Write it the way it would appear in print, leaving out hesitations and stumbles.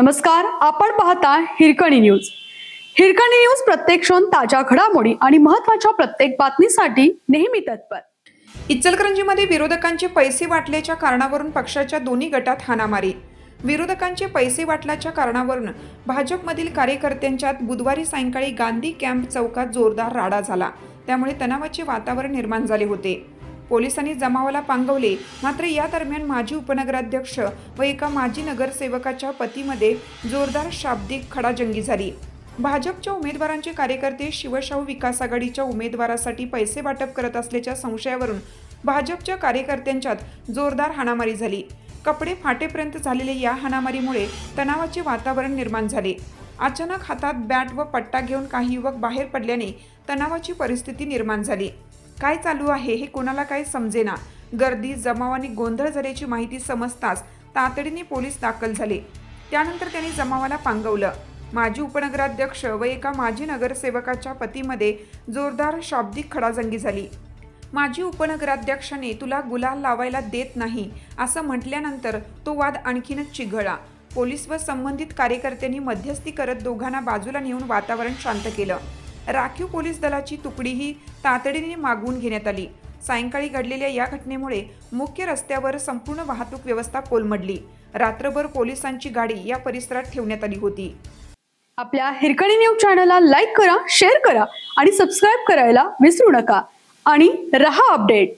नमस्कार, आपण पाहता हिरकणी न्यूज. हिरकणी न्यूज प्रत्येक क्षण ताज्या घडामोडी आणि महत्त्वाच्या प्रत्येक बातमीसाठी नेहमी तत्पर. इचलकरंजीमध्ये विरोधकांचे पैसे वाटल्याच्या कारणावरून पक्षाच्या दोन्ही गटात हाणामारी. विरोधकांचे पैसे वाटल्याच्या कारणावरून भाजपमधील कार्यकर्त्यांच्यात बुधवारी सायंकाळी गांधी कॅम्प चौकात जोरदार राडा झाला. त्यामुळे तणावाचे वातावरण निर्माण झाले होते. पोलिसांनी जमावाला पांगवले. मात्र या दरम्यान माजी उपनगराध्यक्ष व एका माजी नगरसेवकाच्या पतीमध्ये जोरदार शाब्दिक खडाजंगी झाली. भाजपच्या उमेदवारांचे कार्यकर्ते शिवशाहू विकास आघाडीच्या उमेदवारासाठी पैसे वाटप करत असल्याच्या संशयावरून भाजपच्या कार्यकर्त्यांच्यात जोरदार हाणामारी झाली. कपडे फाटेपर्यंत झालेल्या या हाणामारीमुळे तणावाचे वातावरण निर्माण झाले. अचानक हातात बॅट व पट्टा घेऊन काही युवक बाहेर पडल्याने तणावाची परिस्थिती निर्माण झाली. काय चालू आहे हे कोणाला काही समजेना. गर्दी, जमाव आणि गोंधळ झाल्याची माहिती समजताच तातडीने पोलीस दाखल झाले. त्यानंतर त्यांनी जमावाला पांगवलं. माजी उपनगराध्यक्ष व एका माजी नगरसेवकाच्या पतीमध्ये जोरदार शाब्दिक खडाजंगी झाली. माजी उपनगराध्यक्षाने तुला गुलाल लावायला देत नाही असं म्हटल्यानंतर तो वाद आणखीनच चिघळला. पोलीस व संबंधित कार्यकर्त्यांनी मध्यस्थी करत दोघांना बाजूला नेऊन वातावरण शांत केलं. राखीव पोलीस दलाची तुकडीही तातडीने मागवून घेण्यात आली. सायंकाळी घडलेल्या या घटनेमुळे मुख्य रस्त्यावर संपूर्ण वाहतूक व्यवस्था कोलमडली. रात्रभर पोलिसांची गाडी या परिसरात ठेवण्यात आली होती. आपल्या हिरकणी न्यूज चॅनलला लाईक करा, शेअर करा आणि सबस्क्राईब करायला विसरू नका. आणि रहा अपडेट.